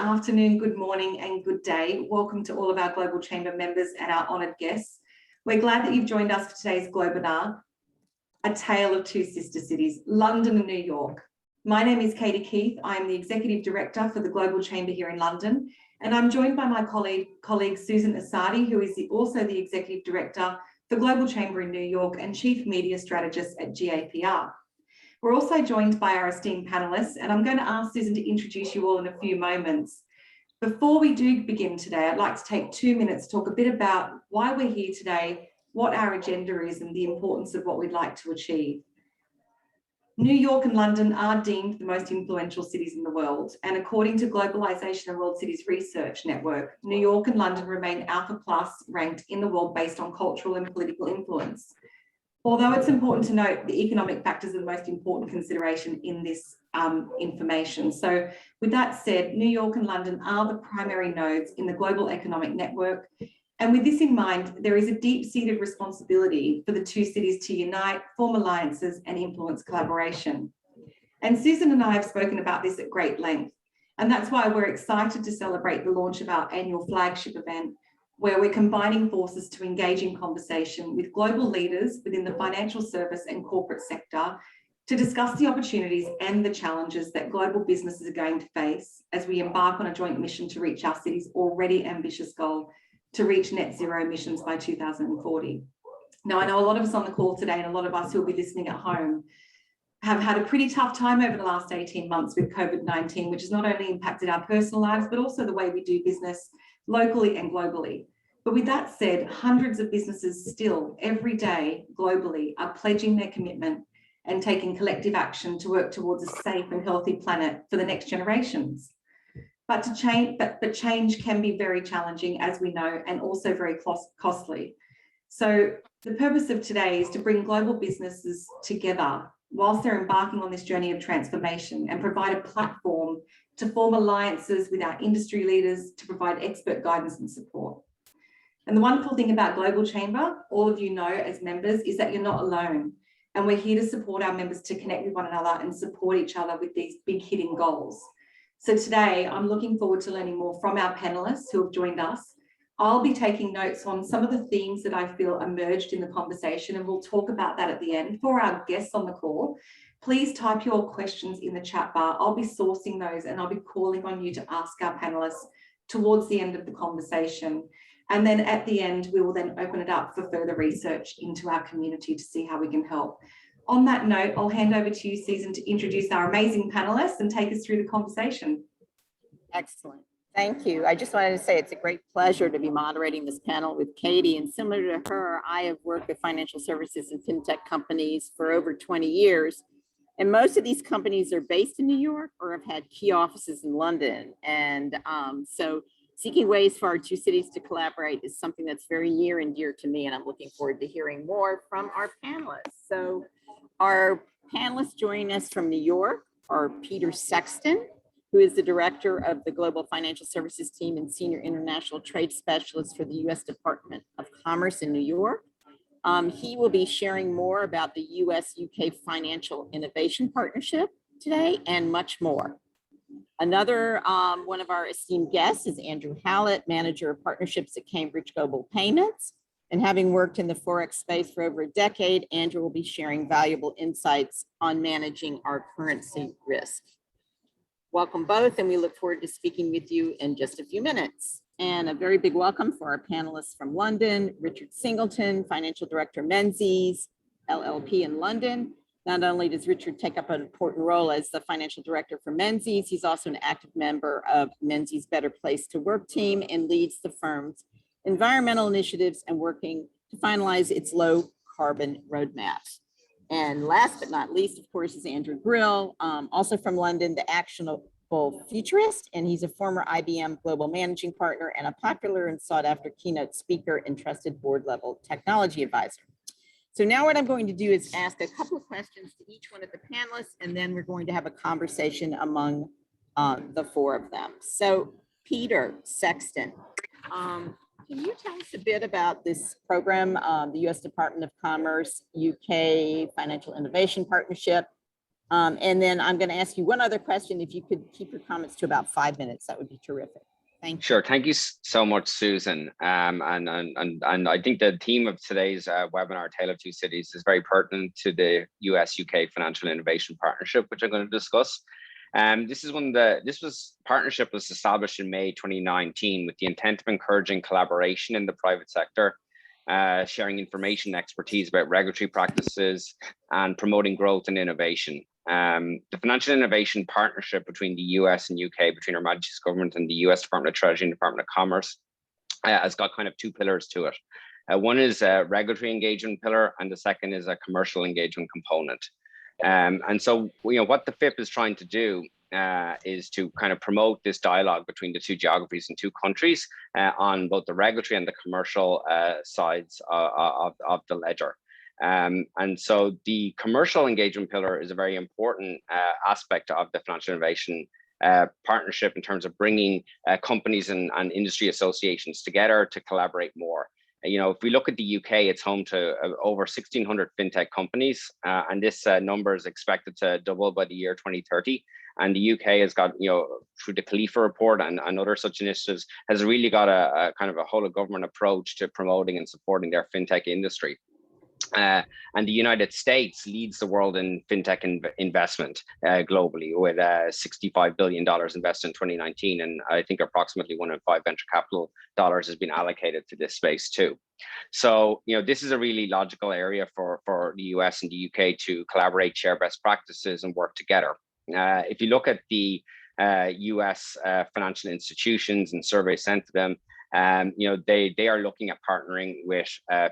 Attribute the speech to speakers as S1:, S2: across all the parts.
S1: afternoon, good morning, and good day. Welcome to all of our Global Chamber members and our honoured guests. We're glad that you've joined us for today's Globinar, a tale of two sister cities, London and New York. My name is Katie Keith. I am the Executive Director for the Global Chamber here in London, and I'm joined by my colleague Susan Asadi, who is also the Executive Director for Global Chamber in New York and Chief Media Strategist at GAPR. We're also joined by our esteemed panelists, and I'm going to ask Susan to introduce you all in a few moments. Before we do begin today, I'd like to take 2 minutes to talk a bit about why we're here today, what our agenda is, and the importance of what we'd like to achieve. New York and London are deemed the most influential cities in the world, and according to Globalization and World Cities Research Network, New York and London remain Alpha Plus ranked in the world based on cultural and political influence. Although it's important to note the economic factors are the most important consideration in this information. So with that said, New York and London are the primary nodes in the global economic network. And with this in mind, there is a deep-seated responsibility for the two cities to unite, form alliances and influence collaboration. And Susan and I have spoken about this at great length. And that's why we're excited to celebrate the launch of our annual flagship event, where we're combining forces to engage in conversation with global leaders within the financial service and corporate sector to discuss the opportunities and the challenges that global businesses are going to face as we embark on a joint mission to reach our city's already ambitious goal to reach net zero emissions by 2040. Now, I know a lot of us on the call today and a lot of us who will be listening at home have had a pretty tough time over the last 18 months with COVID-19, which has not only impacted our personal lives, but also the way we do business locally and globally. But with that said, hundreds of businesses still every day globally are pledging their commitment and taking collective action to work towards a safe and healthy planet for the next generations. But change can be very challenging, as we know, and also very costly. So the purpose of today is to bring global businesses together whilst they're embarking on this journey of transformation and provide a platform to form alliances with our industry leaders to provide expert guidance and support. And the wonderful thing about Global Chamber, all of you know as members, is that you're not alone. And we're here to support our members to connect with one another and support each other with these big hitting goals. So today, I'm looking forward to learning more from our panelists who have joined us. I'll be taking notes on some of the themes that I feel emerged in the conversation, and we'll talk about that at the end. For our guests on the call, please type your questions in the chat bar. I'll be sourcing those and I'll be calling on you to ask our panelists towards the end of the conversation. And then at the end, we will then open it up for further research into our community to see how we can help. On that note, I'll hand over to you, Susan, to introduce our amazing panelists and take us through the conversation.
S2: Excellent. Thank you. I just wanted to say it's a great pleasure to be moderating this panel with Katie. And similar to her, I have worked with financial services and fintech companies for over 20 years. And most of these companies are based in New York or have had key offices in London. And so seeking ways for our two cities to collaborate is something that's very near and dear to me. And I'm looking forward to hearing more from our panelists. So our panelists joining us from New York are Peter Sexton, who is the director of the Global Financial Services Team and Senior International Trade Specialist for the U.S. Department of Commerce in New York. He will be sharing more about the U.S.-UK Financial Innovation Partnership today and much more. Another one of our esteemed guests is Andrew Hallett, Manager of Partnerships at Cambridge Global Payments. And having worked in the Forex space for over a decade, Andrew will be sharing valuable insights on managing our currency risk. Welcome both, and we look forward to speaking with you in just a few minutes. And a very big welcome for our panelists from London, Richard Singleton, Financial Director, Menzies, LLP in London. Not only does Richard take up an important role as the Financial Director for Menzies, he's also an active member of Menzies Better Place to Work team and leads the firm's environmental initiatives and working to finalize its low carbon roadmap. And last but not least, of course, is Andrew Grill, also from London, the actionable futurist, and he's a former IBM global managing partner and a popular and sought after keynote speaker and trusted board level technology advisor. So now what I'm going to do is ask a couple of questions to each one of the panelists, and then we're going to have a conversation among the four of them. So Peter Sexton, can you tell us a bit about this program, the U.S. Department of Commerce, UK Financial Innovation Partnership? And then I'm going to ask you one other question. If you could keep your comments to about 5 minutes, that would be terrific. Thank you.
S3: Sure. Thank you so much, Susan. And I think the theme of today's webinar, Tale of Two Cities, is very pertinent to the US-UK Financial Innovation Partnership, which I'm going to discuss. Partnership was established in May 2019 with the intent of encouraging collaboration in the private sector, sharing information and expertise about regulatory practices, and promoting growth and innovation. The Financial Innovation Partnership between the US and UK, between Her Majesty's government and the US Department of Treasury and Department of Commerce, has got kind of two pillars to it. One is a regulatory engagement pillar, and the second is a commercial engagement component. And so, what the FIP is trying to do is to kind of promote this dialogue between the two geographies and two countries on both the regulatory and the commercial sides of the ledger. And so the commercial engagement pillar is a very important aspect of the financial innovation partnership in terms of bringing companies and industry associations together to collaborate more. If we look at the UK, it's home to over 1,600 fintech companies, and this number is expected to double by the year 2030. And the UK has got, through the Khalifa report and other such initiatives, has really got a kind of a whole of government approach to promoting and supporting their fintech industry. And the United States leads the world in fintech investment globally, with $65 billion invested in 2019. And I think approximately 1 in 5 venture capital dollars has been allocated to this space too. So, this is a really logical area for the US and the UK to collaborate, share best practices, and work together. If you look at the US financial institutions and surveys sent to them, they are looking at partnering with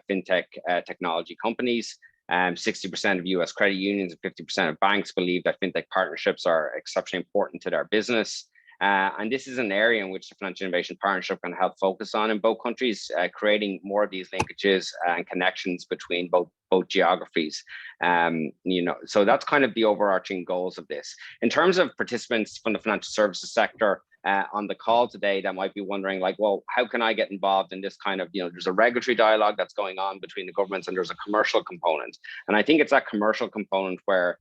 S3: fintech technology companies. 60% of US credit unions and 50% of banks believe that fintech partnerships are exceptionally important to their business. And this is an area in which the Financial Innovation Partnership can help focus on in both countries, creating more of these linkages and connections between both geographies. So that's kind of the overarching goals of this. In terms of participants from the financial services sector on the call today that might be wondering, like, well, how can I get involved in this kind of, there's a regulatory dialogue that's going on between the governments, and there's a commercial component. And I think it's that commercial component where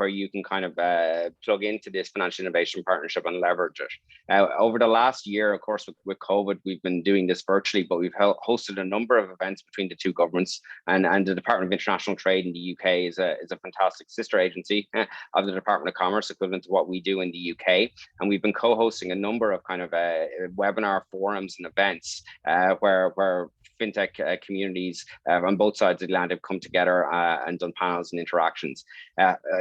S3: you can kind of plug into this financial innovation partnership and leverage it. Over the last year, of course, with COVID, we've been doing this virtually, but we've hosted a number of events between the two governments, and the Department of International Trade in the UK is a fantastic sister agency of the Department of Commerce, equivalent to what we do in the UK. And we've been co-hosting a number of kind of webinar forums and events where fintech communities on both sides of the Atlantic come together and done panels and interactions.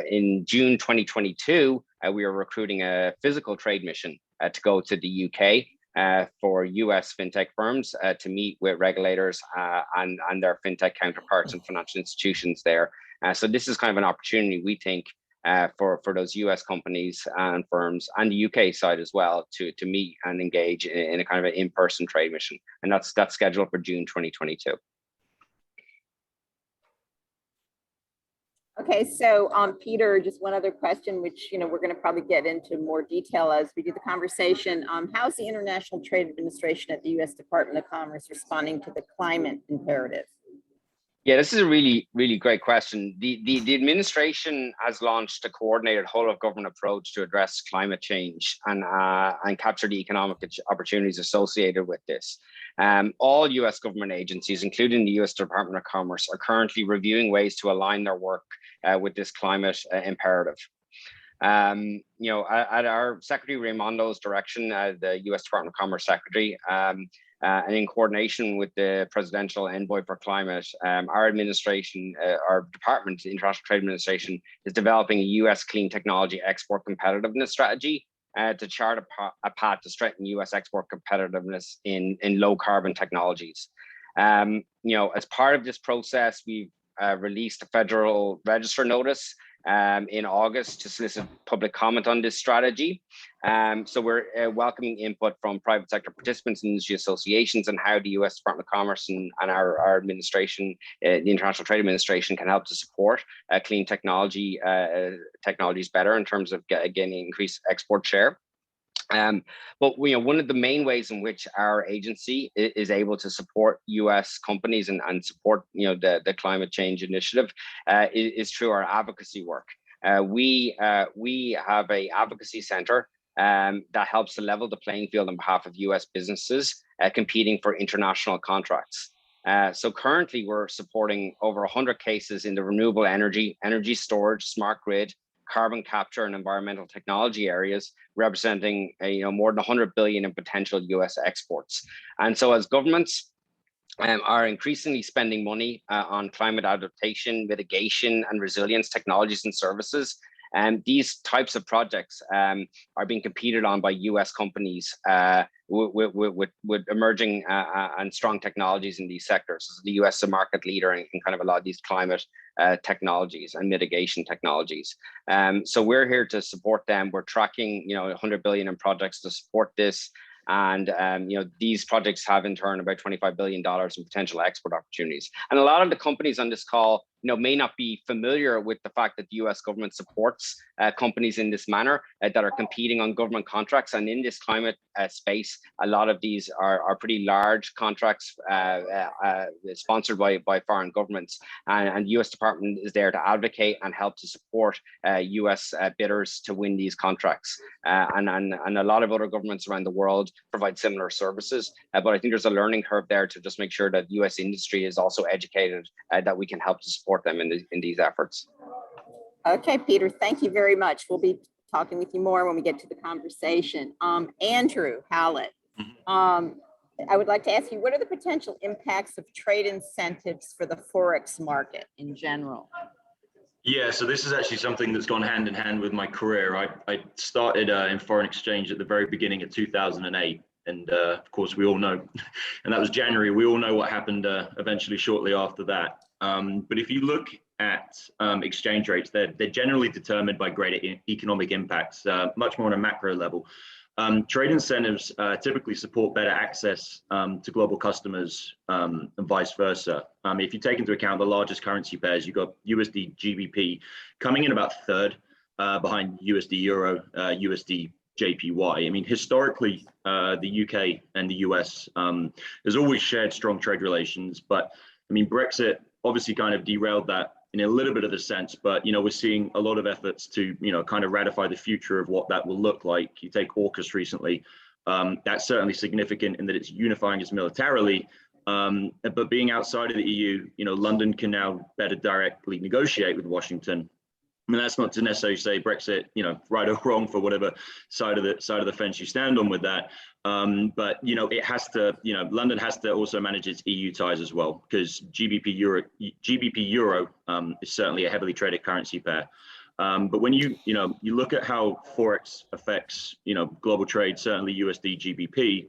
S3: In June 2022, we are recruiting a physical trade mission to go to the UK for US fintech firms to meet with regulators and their fintech counterparts and financial institutions there. So this is kind of an opportunity, we think, for those US companies and firms and the UK side as well to meet and engage in a kind of an in-person trade mission. And that's scheduled for June 2022.
S2: Okay, so Peter, just one other question, which we're going to probably get into more detail as we do the conversation. How's the International Trade Administration at the U.S. Department of Commerce responding to the climate imperative?
S3: Yeah, this is a really, really great question. The administration has launched a coordinated whole of government approach to address climate change and capture the economic opportunities associated with this. All US government agencies, including the US Department of Commerce, are currently reviewing ways to align their work with this climate imperative. At our Secretary Raimondo's direction, the US Department of Commerce Secretary, and in coordination with the Presidential Envoy for Climate, our administration, our department, the International Trade Administration, is developing a US clean technology export competitiveness strategy to chart a path to strengthen US export competitiveness in low carbon technologies. As part of this process, we've released a Federal Register notice in August to solicit public comment on this strategy. So we're welcoming input from private sector participants and industry associations on how the US Department of Commerce and our administration, the International Trade Administration, can help to support clean technologies better in terms of getting increased export share. But one of the main ways in which our agency is able to support US companies and support the climate change initiative is through our advocacy work. We have a advocacy center that helps to level the playing field on behalf of US businesses competing for international contracts. So currently we're supporting over 100 cases in the renewable energy, energy storage, smart grid, carbon capture and environmental technology areas, representing more than 100 billion in potential US exports. And so as governments are increasingly spending money on climate adaptation, mitigation, and resilience technologies and services, these types of projects are being competed on by US companies with emerging and strong technologies in these sectors. So the US is a market leader in kind of a lot of these climate technologies and mitigation technologies. So we're here to support them. We're tracking 100 billion in projects to support this. And these projects have in turn about $25 billion in potential export opportunities. And a lot of the companies on this call may not be familiar with the fact that the US government supports companies in this manner that are competing on government contracts. And in this climate space, a lot of these are pretty large contracts sponsored by foreign governments. And the US Department is there to advocate and help to support US bidders to win these contracts. And a lot of other governments around the world provide similar services. But I think there's a learning curve there to just make sure that US industry is also educated, that we can help to support them in these efforts.
S2: Okay, Peter, thank you very much. We'll be talking with you more when we get to the conversation. Andrew Hallett, I would like to ask you, what are the potential impacts of trade incentives for the Forex market in general?
S4: Yeah, so this is actually something that's gone hand in hand with my career. I started in foreign exchange at the very beginning of 2008. And of course, we all know, and that was January, we all know what happened eventually shortly after that. But if you look at exchange rates, they're generally determined by greater economic impacts, much more on a macro level. Trade incentives typically support better access to global customers and vice versa. If you take into account the largest currency pairs, you've got USD GBP coming in about third behind USD Euro, USD JPY. I mean, historically, the UK and the US has always shared strong trade relations, but I mean, Brexit obviously kind of derailed that in a little bit of the sense, but we're seeing a lot of efforts to kind of ratify the future of what that will look like. You take AUKUS recently, that's certainly significant in that it's unifying us militarily, but being outside of the EU, London can now better directly negotiate with Washington. I mean, that's not to necessarily say Brexit, right or wrong for whatever side of the fence you stand on with that. But it has to, London has to also manage its EU ties as well, because GBP Euro is certainly a heavily traded currency pair. But when you look at how Forex affects, global trade, certainly USD GBP,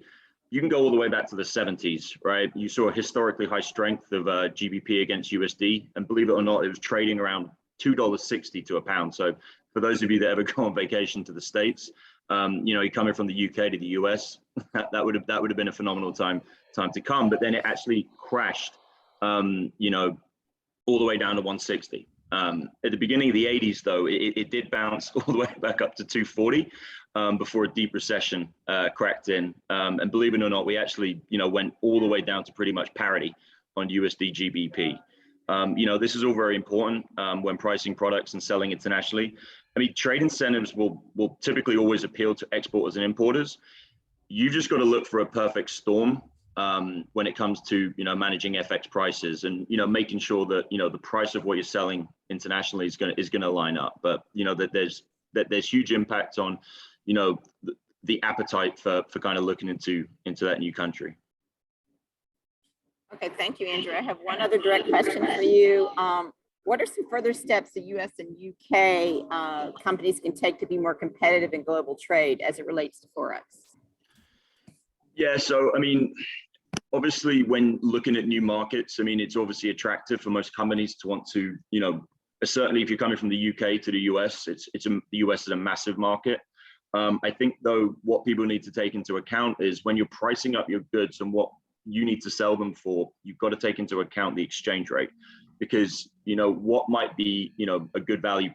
S4: you can go all the way back to the 70s, right? You saw a historically high strength of GBP against USD, and believe it or not, it was trading around $2.60 to a pound. So for those of you that ever go on vacation to the States, you're coming from the UK to the US, that would have been a phenomenal time to come. But then it actually crashed, all the way down to 160. At the beginning of the 80s, though, it did bounce all the way back up to 240 before a deep recession cracked in. And believe it or not, we actually, went all the way down to pretty much parity on USD GBP. This is all very important when pricing products and selling internationally. I mean, trade incentives will typically always appeal to exporters and importers. You've just got to look for a perfect storm when it comes to managing FX prices and making sure that the price of what you're selling internationally is going to line up. But that there's huge impact on the appetite for kind of looking into that new country.
S2: Okay, thank you, Andrew. I have one other direct question for you. What are some further steps the US and UK companies can take to be more competitive in global trade as it relates to Forex?
S4: Yeah, so I mean, obviously when looking at new markets, I mean, it's obviously attractive for most companies to want to, certainly if you're coming from the UK to the US, the US is a massive market. I think though, what people need to take into account is when you're pricing up your goods and what you need to sell them for, you've got to take into account the exchange rate, because what might be a good value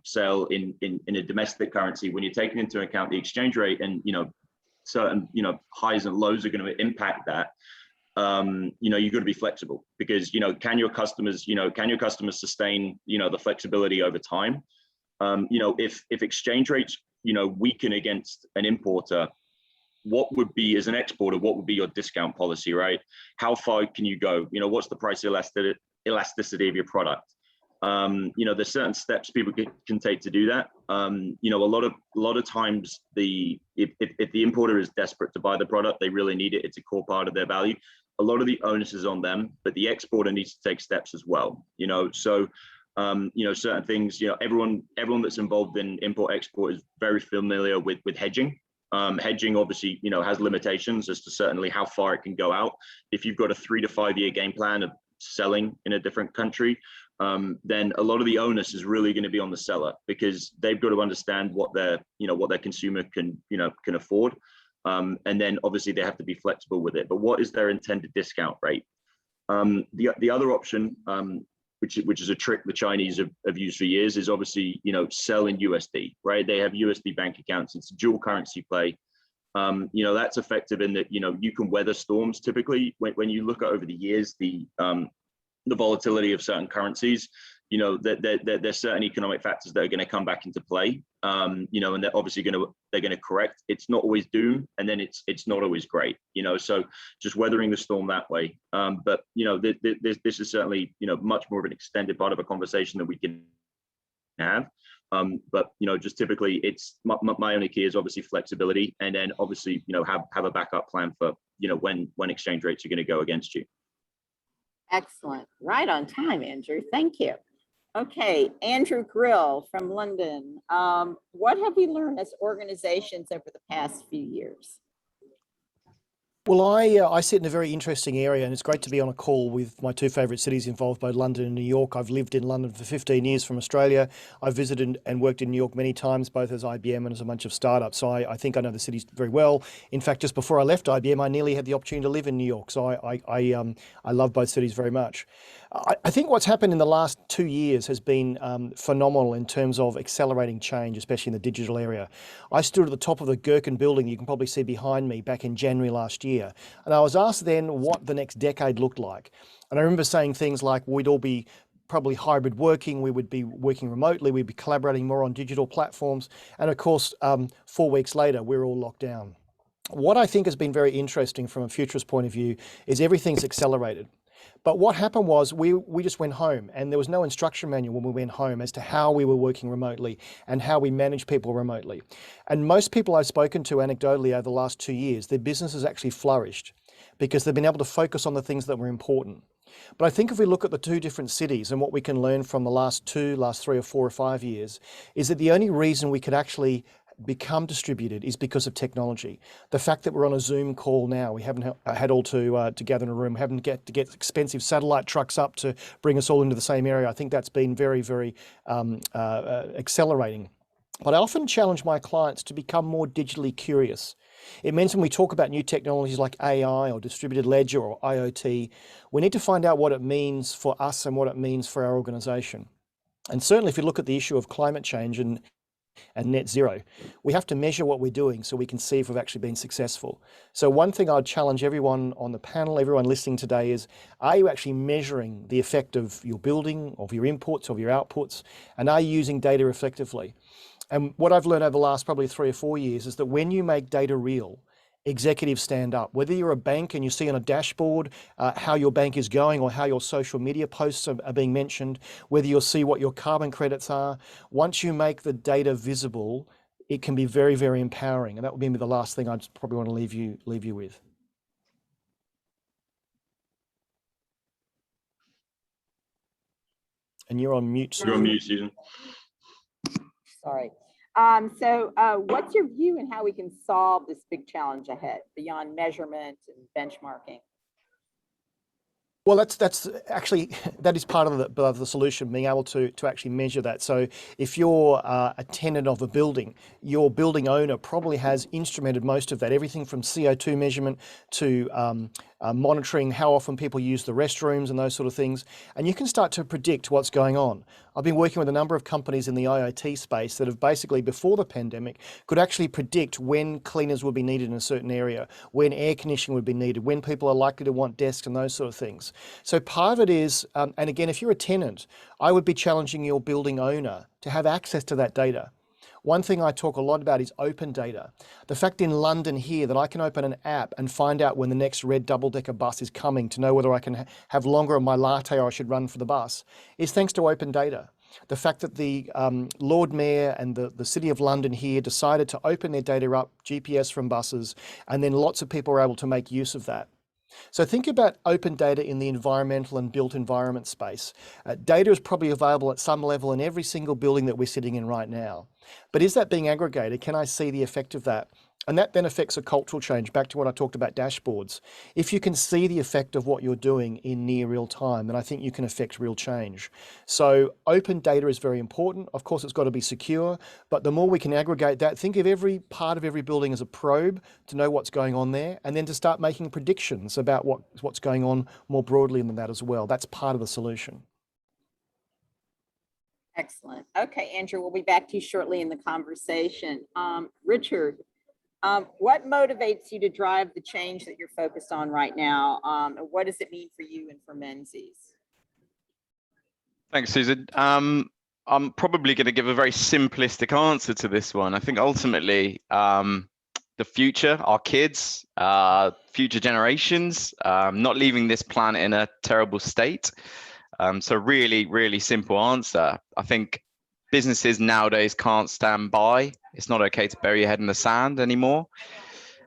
S4: sale in a domestic currency, when you're taking into account the exchange rate and certain highs and lows are going to impact that, you've got to be flexible because, can your customers sustain, the flexibility over time? If exchange rates, weaken against an importer, what would be, as an exporter, what would be your discount policy, right? How far can you go? What's the price elasticity of your product? There's certain steps people can take to do that. A lot of times if the importer is desperate to buy the product, they really need it, it's a core part of their value. A lot of the onus is on them, but the exporter needs to take steps as well. So certain things, everyone that's involved in import export is very familiar with hedging. Hedging obviously, has limitations as to certainly how far it can go out. If you've got a 3 to 5 year game plan of selling in a different country, then a lot of the onus is really going to be on the seller because they've got to understand what their consumer can afford. And then obviously they have to be flexible with it. But what is their intended discount rate? The other option, which is a trick the Chinese have used for years, is obviously, sell in USD, right? They have USD bank accounts. It's a dual currency play. That's effective in that, you can weather storms. Typically, when you look at over the years, the volatility of certain currencies, there's certain economic factors that are going to come back into play, and they're obviously going to correct. It's not always doom, and then it's not always great, so just weathering the storm that way. But this is certainly much more of an extended part of a conversation that we can have. But just typically, it's my only key is obviously flexibility, and then obviously have a backup plan for when exchange rates are going to go against you.
S2: Excellent. Right on time, Andrew. Thank you. Okay, Andrew Grill from London. What have we learned as organizations over the past few years?
S5: Well, I sit in a very interesting area, and it's great to be on a call with my two favourite cities involved, both London and New York. I've lived in London for 15 years from Australia. I've visited and worked in New York many times, both as IBM and as a bunch of startups. So I think I know the cities very well. In fact, just before I left IBM, I nearly had the opportunity to live in New York. So I love both cities very much. I think what's happened in the last 2 years has been phenomenal in terms of accelerating change, especially in the digital area. I stood at the top of the Gherkin building you can probably see behind me back in January last year. And I was asked then what the next decade looked like. And I remember saying things like we'd all be probably hybrid working, we would be working remotely, we'd be collaborating more on digital platforms. And of course, 4 weeks later, we're all locked down. What I think has been very interesting from a futurist point of view is everything's accelerated. But what happened was we just went home, and there was no instruction manual when we went home as to how we were working remotely and how we manage people remotely. And most people I've spoken to anecdotally over the last 2 years, their business has actually flourished because they've been able to focus on the things that were important. But I think if we look at the two different cities and what we can learn from the last 3 or 4 or 5 years, is that the only reason we could actually become distributed is because of technology. The fact that we're on a Zoom call now, we haven't had all to gather in a room, haven't to get expensive satellite trucks up to bring us all into the same area. I think that's been very, very accelerating. But I often challenge my clients to become more digitally curious. It means when we talk about new technologies like AI or distributed ledger or IoT, we need to find out what it means for us and what it means for our organization. And certainly if you look at the issue of climate change and net zero, we have to measure what we're doing so we can see if we've actually been successful. So one thing I'd challenge everyone on the panel, everyone listening today is, are you actually measuring the effect of your building, of your inputs, of your outputs, and are you using data effectively? And what I've learned over the last probably 3 or 4 years is that when you make data real, executives stand up. Whether you're a bank and you see on a dashboard how your bank is going or how your social media posts are being mentioned, whether you'll see what your carbon credits are, once you make the data visible, it can be very, very empowering. And that would be the last thing I'd probably want to leave you with. And you're on mute, Susan.
S4: You're on mute, Susan.
S2: Sorry. So what's your view on how we can solve this big challenge ahead beyond measurement and benchmarking?
S5: Well, that's actually, that is part of the solution, being able to actually measure that. So if you're a tenant of a building, your building owner probably has instrumented most of that, everything from CO2 measurement to monitoring how often people use the restrooms and those sort of things. And you can start to predict what's going on. I've been working with a number of companies in the IoT space that have basically, before the pandemic, could actually predict when cleaners would be needed in a certain area, when air conditioning would be needed, when people are likely to want desks and those sort of things. So part of it is, and again, if you're a tenant, I would be challenging your building owner to have access to that data. One thing I talk a lot about is open data. The fact in London here that I can open an app and find out when the next red double-decker bus is coming to know whether I can have longer of my latte or I should run for the bus is thanks to open data. The fact that the Lord Mayor and the City of London here decided to open their data up, GPS from buses, and then lots of people were able to make use of that. So think about open data in the environmental and built environment space. Data is probably available at some level in every single building that we're sitting in right now. But is that being aggregated? Can I see the effect of that? And that then affects a cultural change, back to what I talked about dashboards. If you can see the effect of what you're doing in near real time, then I think you can affect real change. So open data is very important. Of course, it's got to be secure, but the more we can aggregate that, think of every part of every building as a probe to know what's going on there, and then to start making predictions about what's going on more broadly than that as well. That's part of the solution.
S2: Excellent. Okay, Andrew, we'll be back to you shortly in the conversation. Richard, what motivates you to drive the change that you're focused on right now? And what does it mean for you and for Menzies?
S6: Thanks, Susan. I'm probably going to give a very simplistic answer to this one. I think ultimately the future, our kids, future generations, not leaving this planet in a terrible state. So really, really simple answer. I think businesses nowadays can't stand by. It's not okay to bury your head in the sand anymore.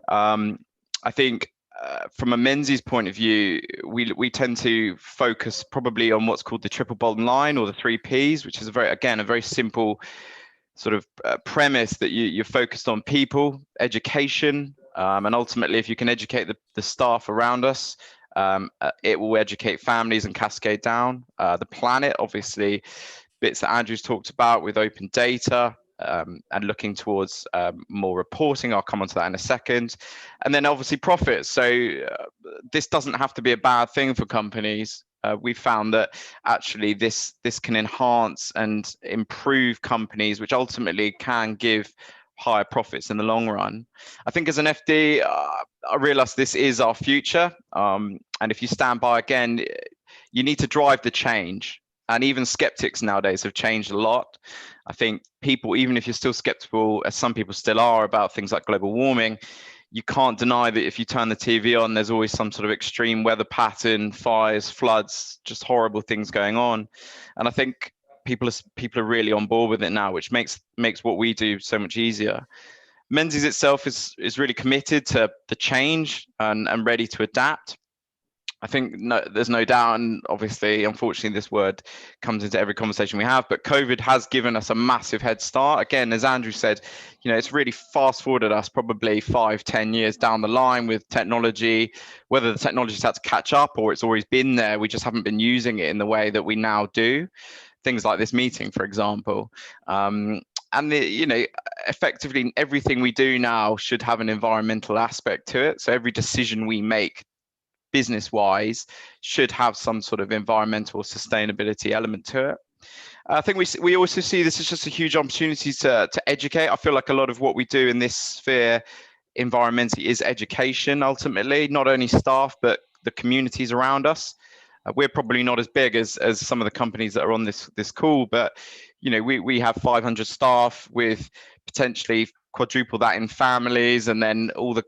S6: I think from a Menzies point of view, we tend to focus probably on what's called the triple bottom line or the 3 Ps, which is a very simple sort of premise that you're focused on people, education, and ultimately if you can educate the staff around us, it will educate families and cascade down. The planet, obviously, bits that Andrew's talked about with open data and looking towards more reporting. I'll come on to that in a second. And then obviously profits. So this doesn't have to be a bad thing for companies. We found that actually this can enhance and improve companies, which ultimately can give higher profits in the long run. I think as an FD, I realize this is our future. And if you stand by, again, you need to drive the change. And even skeptics nowadays have changed a lot. I think people, even if you're still skeptical, as some people still are, about things like global warming, you can't deny that if you turn the TV on, there's always some sort of extreme weather pattern, fires, floods, just horrible things going on. And I think people are really on board with it now, which makes what we do so much easier. Menzies itself is really committed to the change and ready to adapt. I think there's no doubt, and obviously, unfortunately, this word comes into every conversation we have, but COVID has given us a massive head start. Again, as Andrew said, it's really fast forwarded us probably 5-10 years down the line with technology, whether the technology's had to catch up or it's always been there, we just haven't been using it in the way that we now do. Things like this meeting, for example. And effectively everything we do now should have an environmental aspect to it. So every decision we make business-wise should have some sort of environmental sustainability element to it. I think we also see this as just a huge opportunity to educate. I feel like a lot of what we do in this sphere environmentally is education, ultimately, not only staff, but the communities around us. We're probably not as big as some of the companies that are on this call, but we have 500 staff with potentially quadruple that in families, and then all the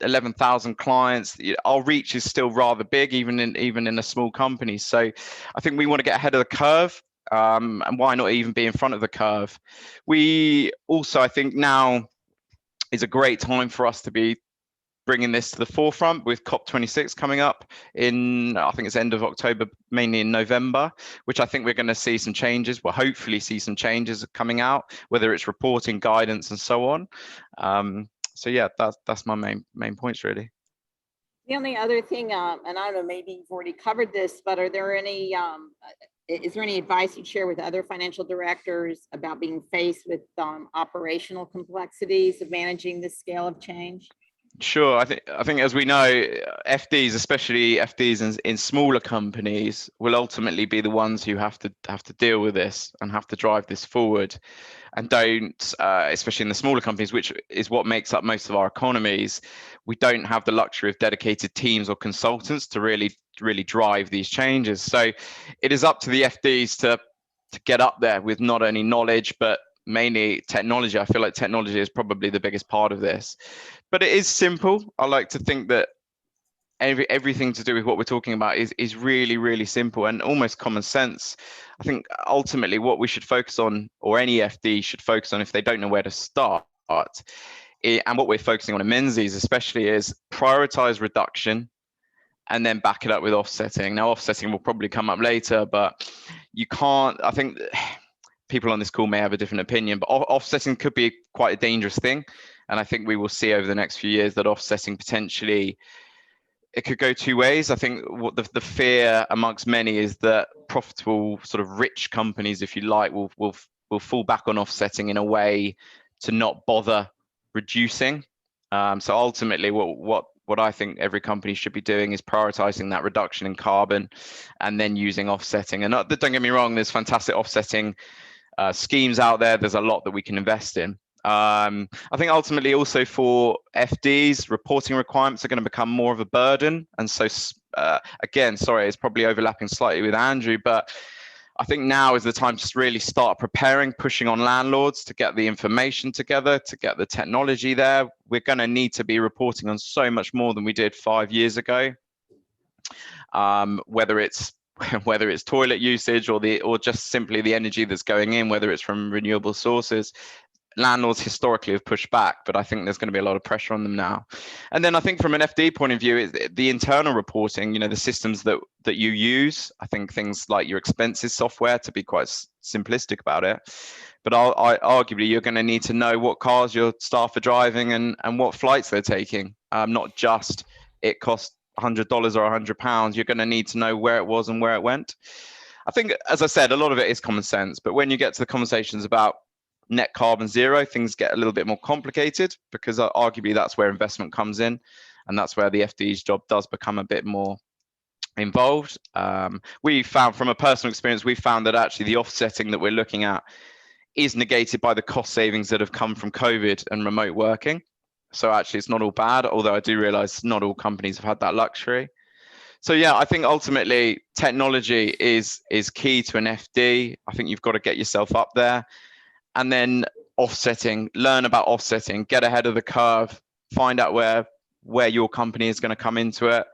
S6: 11,000 clients. Our reach is still rather big, even in a small company. So I think we want to get ahead of the curve, and why not even be in front of the curve? We also, I think now is a great time for us to be bringing this to the forefront with COP26 coming up in, I think it's end of October, mainly in November, which I think we're going to see some changes. We'll hopefully see some changes coming out, whether it's reporting, guidance, and so on. So yeah, that's my main points really.
S2: The only other thing, and I don't know, maybe you've already covered this, but are there any, is there any advice you'd share with other financial directors about being faced with operational complexities of managing this scale of change?
S6: Sure. I think as we know, FDs, especially FDs in smaller companies, will ultimately be the ones who have to deal with this and have to drive this forward, and don't, especially in the smaller companies, which is what makes up most of our economies. We don't have the luxury of dedicated teams or consultants to really drive these changes. So it is up to the FDs to get up there with not only knowledge but mainly technology. I feel like technology is probably the biggest part of this, but it is simple. I like to think that everything to do with what we're talking about is really simple and almost common sense. I think ultimately what we should focus on, or any FD should focus on if they don't know where to start, and what we're focusing on in Menzies especially, is prioritize reduction and then back it up with offsetting. Now, offsetting will probably come up later, but you can't, I think people on this call may have a different opinion, but offsetting could be quite a dangerous thing. And I think we will see over the next few years that offsetting potentially, it could go two ways. I think what the fear amongst many is that profitable, sort of rich companies, if you like, will fall back on offsetting in a way to not bother reducing. So ultimately, what I think every company should be doing is prioritizing that reduction in carbon, and then using offsetting. And don't get me wrong, there's fantastic offsetting schemes out there. There's a lot that we can invest in. I think ultimately also for FDs, reporting requirements are going to become more of a burden. And so again, sorry, it's probably overlapping slightly with Andrew, but I think now is the time to really start preparing, pushing on landlords to get the information together, to get the technology there. We're going to need to be reporting on so much more than we did 5 years ago, whether it's toilet usage or just simply the energy that's going in, whether it's from renewable sources. Landlords historically have pushed back, but I think there's going to be a lot of pressure on them now. And then I think from an FD point of view, the internal reporting, the systems that you use, I think things like your expenses software, to be quite simplistic about it. But arguably, you're going to need to know what cars your staff are driving and what flights they're taking, not just it costs $100 or £100. You're going to need to know where it was and where it went. I think, as I said, a lot of it is common sense, but when you get to the conversations about net carbon zero, things get a little bit more complicated, because arguably that's where investment comes in, and that's where the FD's job does become a bit more involved. We found, from a personal experience, we found that actually the offsetting that we're looking at is negated by the cost savings that have come from COVID and remote working. So actually it's not all bad, although I do realize not all companies have had that luxury. So yeah, I think ultimately technology is key to an FD. I think you've got to get yourself up there. And then offsetting, learn about offsetting, get ahead of the curve, find out where your company is going to come into it.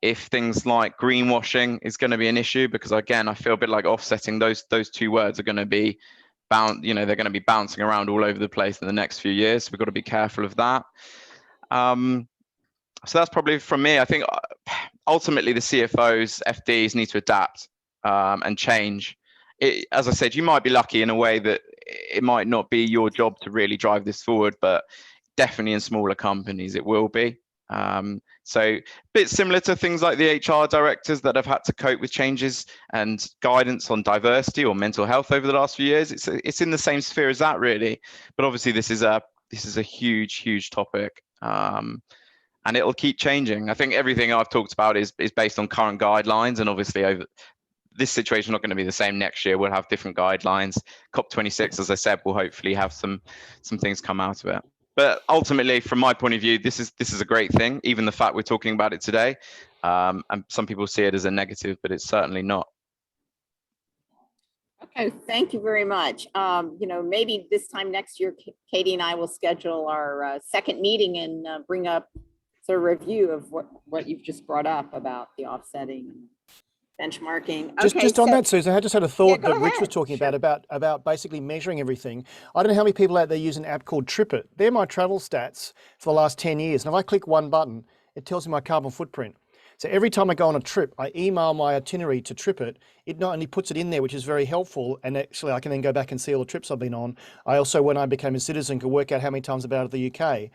S6: If things like greenwashing is going to be an issue, because again, I feel a bit like offsetting, those two words are going to be they're going to be bouncing around all over the place in the next few years. So we've got to be careful of that. So that's probably from me. I think ultimately the CFOs, FDs need to adapt and change. As I said, you might be lucky in a way that it might not be your job to really drive this forward, but definitely in smaller companies it will be. So a bit similar to things like the HR directors that have had to cope with changes and guidance on diversity or mental health over the last few years. It's in the same sphere as that, really. But obviously this is a huge topic. And it'll keep changing. I think everything I've talked about is based on current guidelines, and obviously this situation is not going to be the same next year. We'll have different guidelines. COP26, as I said, will hopefully have some things come out of it. But ultimately, from my point of view, this is a great thing. Even the fact we're talking about it today, and some people see it as a negative, but it's certainly not.
S2: Okay, thank you very much. Maybe this time next year, Katie and I will schedule our second meeting and bring up a review of what you've just brought up about the offsetting and benchmarking.
S5: Just on that, Susan, I just had a thought that Rich was talking
S2: Sure.
S5: about basically measuring everything. I don't know how many people out there use an app called TripIt. They're my travel stats for the last 10 years. And if I click one button, it tells me my carbon footprint. So every time I go on a trip, I email my itinerary to TripIt. It not only puts it in there, which is very helpful, and actually I can then go back and see all the trips I've been on. I also, when I became a citizen, could work out how many times I've been out of the UK.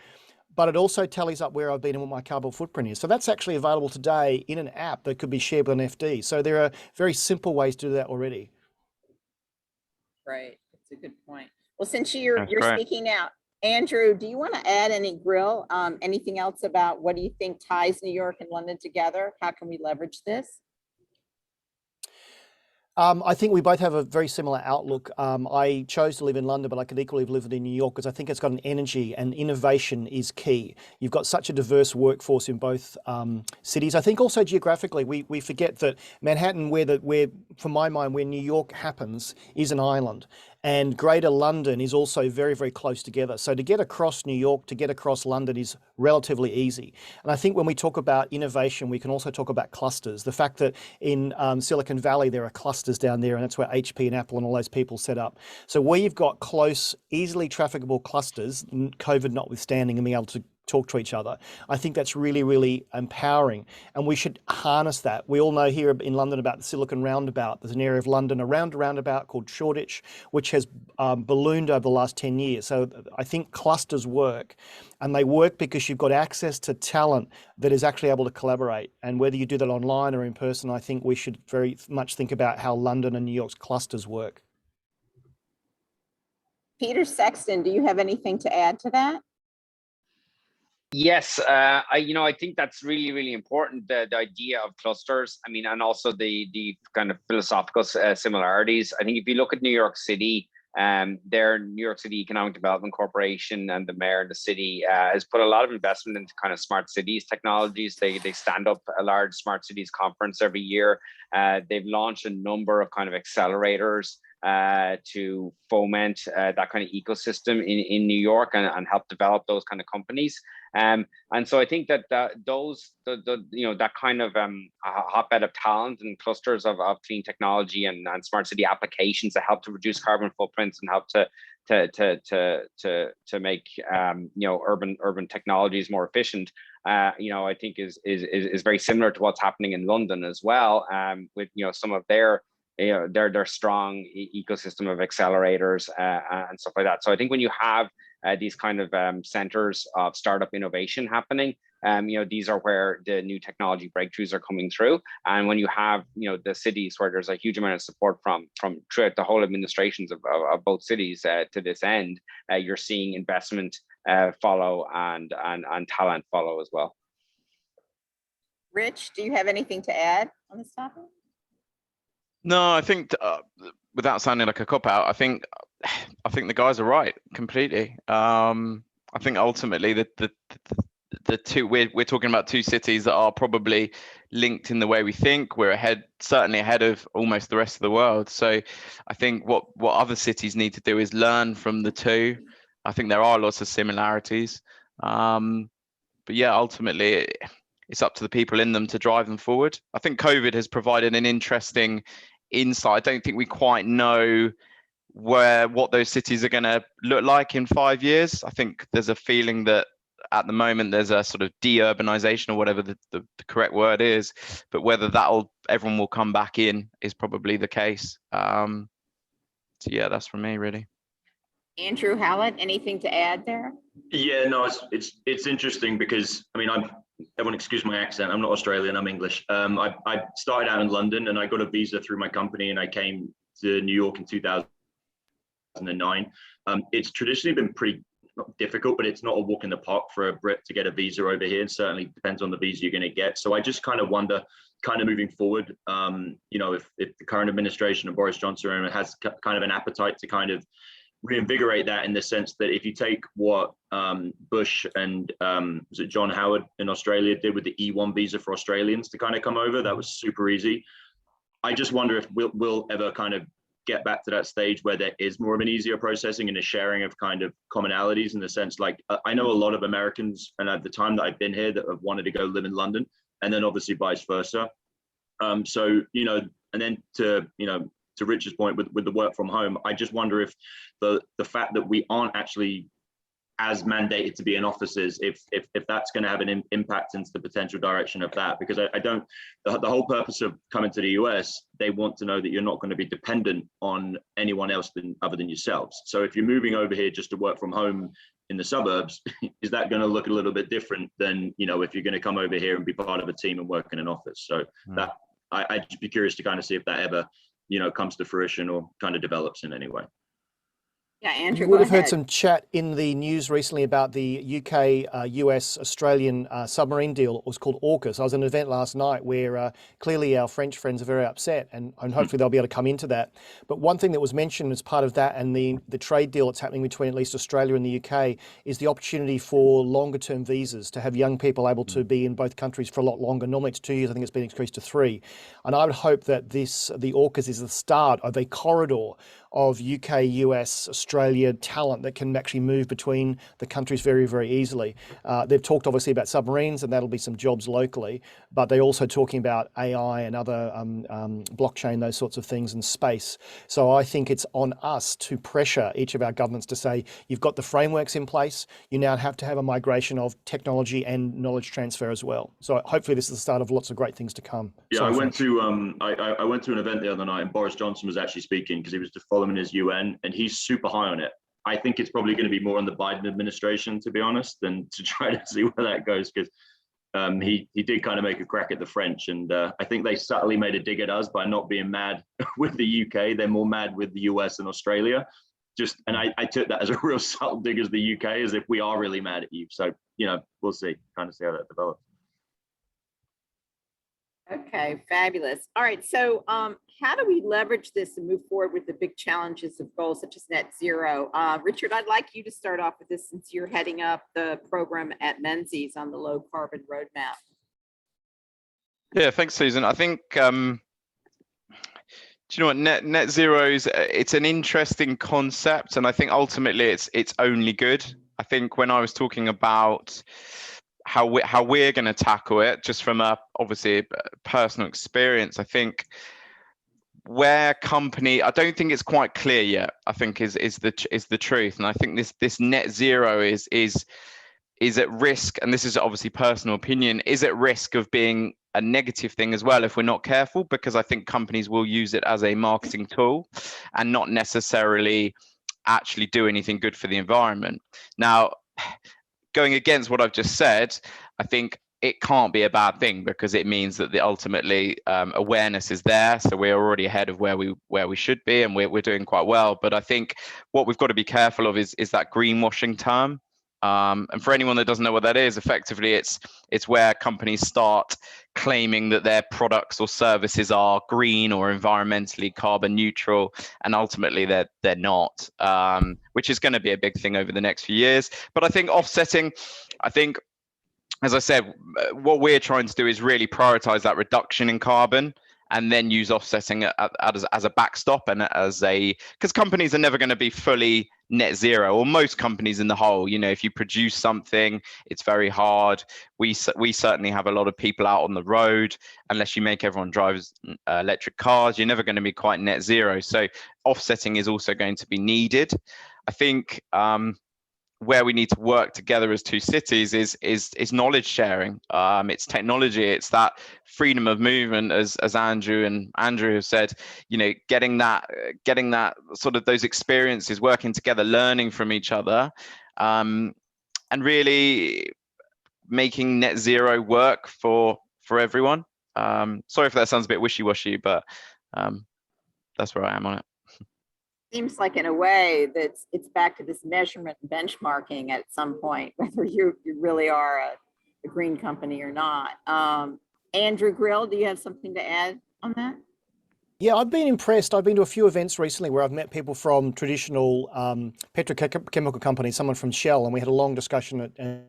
S5: But it also tallies up where I've been and what my carbon footprint is. So that's actually available today in an app that could be shared with an FD. So there are very simple ways to do that already.
S2: Right, that's a good point. Well, since you're speaking now, Andrew, do you want to add anything else about what do you think ties New York and London together? How can we leverage this?
S5: I think we both have a very similar outlook. I chose to live in London, but I could equally have lived in New York because I think it's got an energy, and innovation is key. You've got such a diverse workforce in both cities. I think also geographically, we forget that Manhattan, where from my mind, where New York happens, is an island. And Greater London is also very, very close together. So to get across New York, to get across London is relatively easy. And I think when we talk about innovation, we can also talk about clusters. The fact that in Silicon Valley, there are clusters down there, and that's where HP and Apple and all those people set up. So where you've got close, easily trafficable clusters, COVID notwithstanding, and being able to talk to each other, I think that's really, really empowering, and we should harness that. We all know here in London about the Silicon Roundabout. There's an area of London around a roundabout called Shoreditch, which has ballooned over the last 10 years. So I think clusters work, and they work because you've got access to talent that is actually able to collaborate. And whether you do that online or in person, I think we should very much think about how London and New York's clusters work.
S2: Peter Sexton, do you have anything to add to that?
S3: Yes, I think that's really, really important. The idea of clusters. I mean, and also the kind of philosophical similarities. I think if you look at New York City, their New York City Economic Development Corporation and the mayor of the city has put a lot of investment into kind of smart cities technologies. They stand up a large smart cities conference every year. They've launched a number of kind of accelerators to foment that kind of ecosystem in New York and help develop those kind of companies. And so I think that that kind of hotbed of talent and clusters of clean technology and smart city applications that help to reduce carbon footprints and help to make urban technologies more efficient. I think is very similar to what's happening in London as well, with some of their strong ecosystem of accelerators and stuff like that. So I think when you have these kind of centers of startup innovation happening, these are where the new technology breakthroughs are coming through. And when you have the cities where there's a huge amount of support from throughout the whole administrations of both cities to this end, you're seeing investment follow and talent follow as well.
S2: Rich, do you have anything to add on this topic?
S6: No, I think without sounding like a cop-out, I think the guys are right completely. I think ultimately the two we're talking about two cities that are probably linked in the way we think. We're certainly ahead of almost the rest of the world. So I think what other cities need to do is learn from the two. I think there are lots of similarities, but yeah, ultimately it's up to the people in them to drive them forward. I think COVID has provided an interesting insight. I don't think we quite know what those cities are going to look like in 5 years. I think there's a feeling that at the moment there's a sort of de-urbanization or whatever the correct word is, but whether everyone will come back in is probably the case. So yeah, that's from me really.
S2: Andrew Hallett, anything to add there?
S4: Yeah, no, it's interesting because everyone excuse my accent, I'm not Australian, I'm English. I started out in London and I got a visa through my company and I came to New York in 2009. It's traditionally been pretty not difficult, but it's not a walk in the park for a Brit to get a visa over here. It certainly depends on the visa you're going to get. So I just kind of wonder, moving forward, if the current administration of Boris Johnson has kind of an appetite to kind of reinvigorate that, in the sense that if you take what Bush and was it John Howard in Australia did with the E1 visa for Australians to kind of come over, that was super easy. I just wonder if we'll ever kind of get back to that stage where there is more of an easier processing and a sharing of kind of commonalities, in the sense, like I know a lot of Americans, and at the time that I've been here, that have wanted to go live in London, and then obviously vice versa. So and then to Richard's point with the work from home, I just wonder if the fact that we aren't actually as mandated to be in offices, if that's going to have an impact into the potential direction of that, because I don't, the whole purpose of coming to the US, they want to know that you're not going to be dependent on anyone else other than yourselves. So if you're moving over here just to work from home in the suburbs, is that going to look a little bit different than if you're going to come over here and be part of a team and work in an office? So that I'd just be curious to kind of see if that ever comes to fruition or kind of develops in any way.
S2: Yeah, Andrew,
S5: You
S2: go
S5: would have heard
S2: ahead.
S5: some chat in the news recently about the UK, US, Australian submarine deal. It was called AUKUS. I was at an event last night where clearly our French friends are very upset, and hopefully they'll be able to come into that. But one thing that was mentioned as part of that and the trade deal that's happening between at least Australia and the UK is the opportunity for longer term visas to have young people able to be in both countries for a lot longer. Normally it's 2 years. I think it's been increased to 3. And I would hope that the AUKUS is the start of a corridor of UK, US, Australia talent that can actually move between the countries very, very easily. They've talked obviously about submarines, and that'll be some jobs locally, but they're also talking about AI and other blockchain, those sorts of things, and space. So I think it's on us to pressure each of our governments to say, you've got the frameworks in place, you now have to have a migration of technology and knowledge transfer as well. So hopefully this is the start of lots of great things to come.
S4: Yeah,
S5: Sorry,
S4: I went
S5: French.
S4: to I went to an event the other night, and Boris Johnson was actually speaking because he was just following his UN, and he's super high on it. I think it's probably going to be more on the Biden administration, to be honest, than to try to see where that goes, because he did kind of make a crack at the French, and I think they subtly made a dig at us by not being mad with the UK. They're more mad with the US and Australia. And I took that as a real subtle dig as the UK, as if we are really mad at you. So, we'll see, kind of see how that develops.
S2: Okay, fabulous. All right, so how do we leverage this and move forward with the big challenges of goals such as net zero? Richard, I'd like you to start off with this since you're heading up the program at Menzies on the low carbon roadmap.
S6: Yeah, thanks, Susan. I think do you know what, net zero is, it's an interesting concept, and I think ultimately it's only good. I think when I was talking about how we're going to tackle it, just from a obviously personal experience, I think where I don't think it's quite clear yet, I think is the truth. And I think this net zero is at risk, and this is obviously personal opinion, is at risk of being a negative thing as well if we're not careful, because I think companies will use it as a marketing tool and not necessarily actually do anything good for the environment. Now, going against what I've just said, I think it can't be a bad thing, because it means that ultimately awareness is there. So we're already ahead of where we should be, and we're doing quite well. But I think what we've got to be careful of is that greenwashing term. And for anyone that doesn't know what that is, effectively it's where companies start claiming that their products or services are green or environmentally carbon neutral, and ultimately they're not, which is going to be a big thing over the next few years. But I think offsetting, as I said, what we're trying to do is really prioritize that reduction in carbon, and then use offsetting as a backstop, and because companies are never going to be fully net zero, or most companies in the whole. If you produce something, it's very hard. We certainly have a lot of people out on the road. Unless you make everyone drive electric cars, you're never going to be quite net zero. So offsetting is also going to be needed. I think where we need to work together as two cities is knowledge sharing. It's technology. It's that freedom of movement, as Andrew have said. Getting that sort of those experiences, working together, learning from each other, and really making net zero work for everyone. Sorry if that sounds a bit wishy-washy, but that's where I am on it.
S2: Seems like in a way that it's back to this measurement and benchmarking at some point, whether you really are a green company or not. Andrew Grill, do you have something to add on that?
S5: Yeah, I've been impressed. I've been to a few events recently where I've met people from traditional petrochemical companies, someone from Shell, and we had a long discussion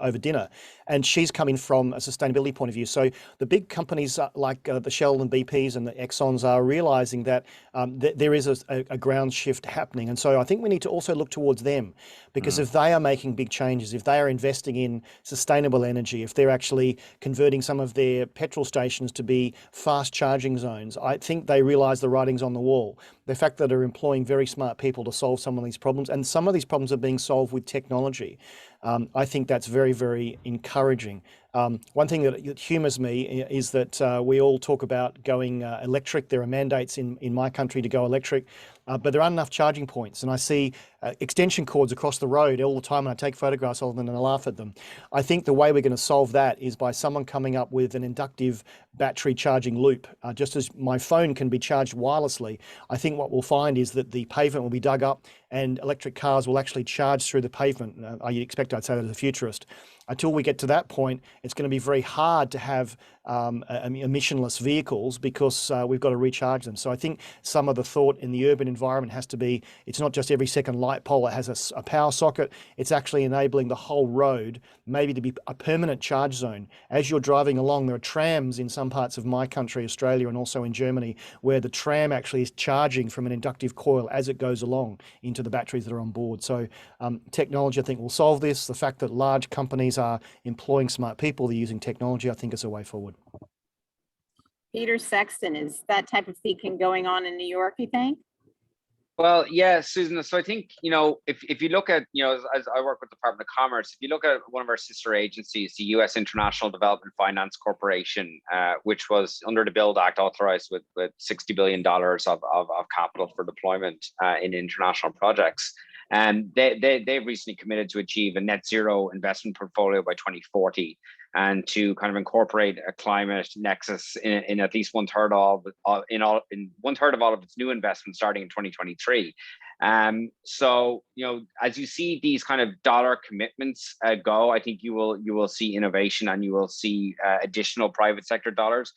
S5: over dinner, and she's coming from a sustainability point of view. So the big companies like the Shell and BPs and the Exxons are realizing that there is a ground shift happening. And so I think we need to also look towards them, because if they are making big changes, if they are investing in sustainable energy, if they're actually converting some of their petrol stations to be fast charging zones, I think they realize the writing's on the wall. The fact that they're employing very smart people to solve some of these problems, and some of these problems are being solved with technology. I think that's very, very encouraging. One thing that humours me is that we all talk about going electric. There are mandates in my country to go electric, but there aren't enough charging points. And I see extension cords across the road all the time, and I take photographs of them and I laugh at them. I think the way we're going to solve that is by someone coming up with an inductive battery charging loop. Just as my phone can be charged wirelessly, I think what we'll find is that the pavement will be dug up and electric cars will actually charge through the pavement. I expect I'd say that as a futurist. Until we get to that point, it's going to be very hard to have emissionless vehicles because we've got to recharge them. So I think some of the thought in the urban environment has to be, it's not just every second light pole that has a power socket, it's actually enabling the whole road maybe to be a permanent charge zone. As you're driving along, there are trams in some parts of my country, Australia, and also in Germany, where the tram actually is charging from an inductive coil as it goes along into the batteries that are on board. So technology, I think, will solve this. The fact that large companies are employing smart people, they're using technology, I think is a way forward.
S2: Peter Sexton, is that type of thinking going on in New York, you think?
S3: Well, yeah, Susan. So I think, if you look at, as I work with the Department of Commerce, if you look at one of our sister agencies, the U.S. International Development Finance Corporation, which was under the BUILD Act authorized with $60 billion of capital for deployment in international projects. And they've recently committed to achieve a net zero investment portfolio by 2040, and to kind of incorporate a climate nexus in at least one third of all of its new investments starting in 2023. So as you see these kind of dollar commitments go, I think you will see innovation, and you will see additional private sector dollars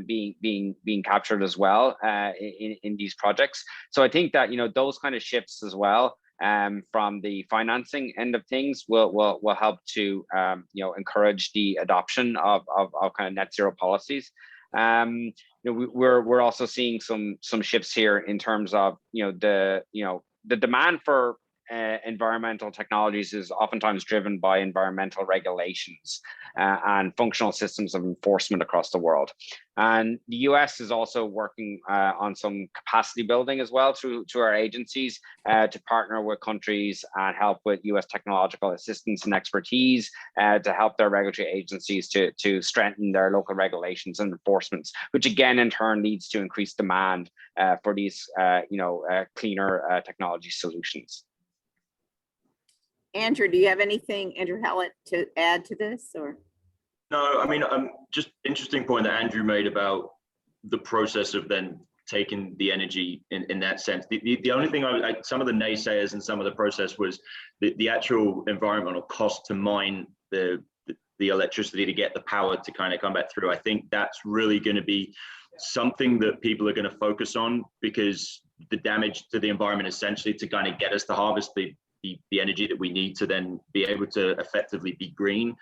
S3: being captured as well in these projects. So I think that those kind of shifts as well, from the financing end of things, will help to encourage the adoption of kind of net zero policies. We're also seeing some shifts here in terms of the demand for environmental technologies is oftentimes driven by environmental regulations and functional systems of enforcement across the world. And the US is also working on some capacity building as well through our agencies to partner with countries and help with US technological assistance and expertise to help their regulatory agencies to strengthen their local regulations and enforcements, which again in turn leads to increased demand for these cleaner technology solutions.
S2: Andrew, do you have anything, Andrew Hallett, to add to this, or?
S4: No, I mean, just interesting point that Andrew made about the process of then taking the energy in that sense. The only thing some of the naysayers and some of the process was the actual environmental cost to mine the electricity to get the power to kind of come back through. I think that's really going to be something that people are going to focus on, because the damage to the environment essentially to kind of get us to harvest the energy that we need to then be able to effectively be green.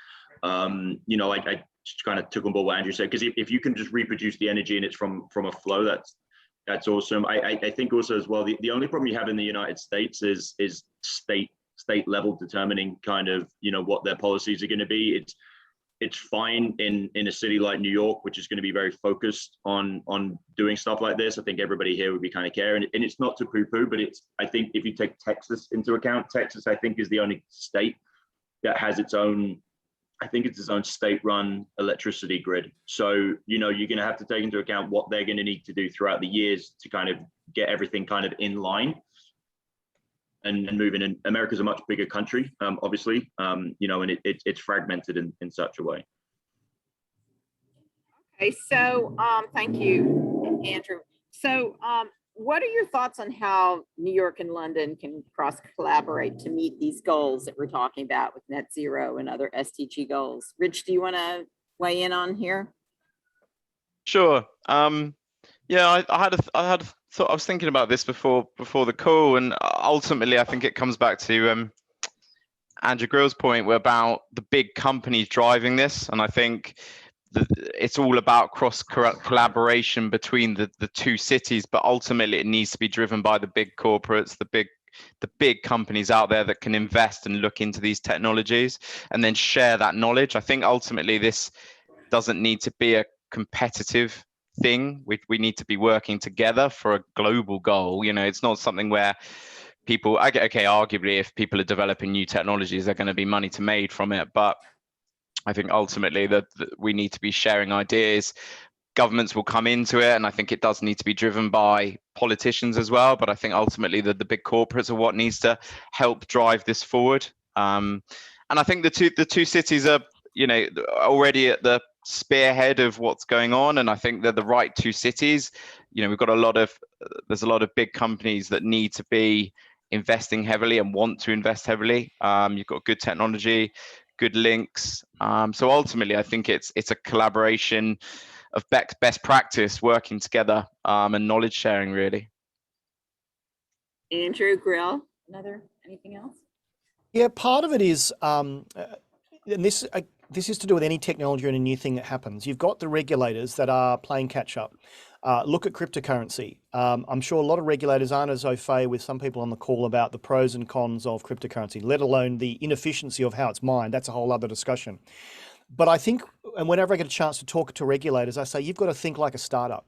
S4: I just kind of took on board what Andrew said, because if you can just reproduce the energy and it's from a flow, that's awesome. I think also as well, the only problem you have in the United States is state level determining kind of what their policies are going to be. It's fine in a city like New York, which is going to be very focused on doing stuff like this. I think everybody here would be kind of caring, and it's not to poo-poo, but I think if you take Texas into account, Texas I think is the only state that has its own state-run electricity grid. So you're going to have to take into account what they're going to need to do throughout the years to kind of get everything kind of in line and moving in. America's a much bigger country, obviously, and it's fragmented in such a way.
S2: Okay, so thank you, Andrew. So what are your thoughts on how New York and London can cross-collaborate to meet these goals that we're talking about with net zero and other SDG goals? Rich, do you want to weigh in on here?
S6: Sure. Yeah, I was thinking about this before the call, and ultimately I think it comes back to Andrew Grill's point about the big companies driving this, and I think it's all about cross collaboration between the two cities, but ultimately it needs to be driven by the big corporates, the big companies out there that can invest and look into these technologies and then share that knowledge. I think ultimately this doesn't need to be a competitive thing. We need to be working together for a global goal. It's not something where people, okay, arguably if people are developing new technologies, they're going to be money to made from it, but I think ultimately that we need to be sharing ideas. governments will come into it, and I think it does need to be driven by politicians as well. But I think ultimately the big corporates are what needs to help drive this forward. And I think the two cities are, you know, already at the spearhead of what's going on, and I think they're the right two cities. You know, we've got there's a lot of big companies that need to be investing heavily and want to invest heavily. You've got good technology, good links. So ultimately, I think it's a collaboration of best practice working together, and knowledge sharing, really.
S2: Andrew Grill, anything else?
S5: Yeah, part of it is, and this is to do with any technology or any new thing that happens. You've got the regulators that are playing catch up. Look at cryptocurrency. I'm sure a lot of regulators aren't as au fait with some people on the call about the pros and cons of cryptocurrency, let alone the inefficiency of how it's mined. That's a whole other discussion. But I think, and whenever I get a chance to talk to regulators, I say, you've got to think like a startup.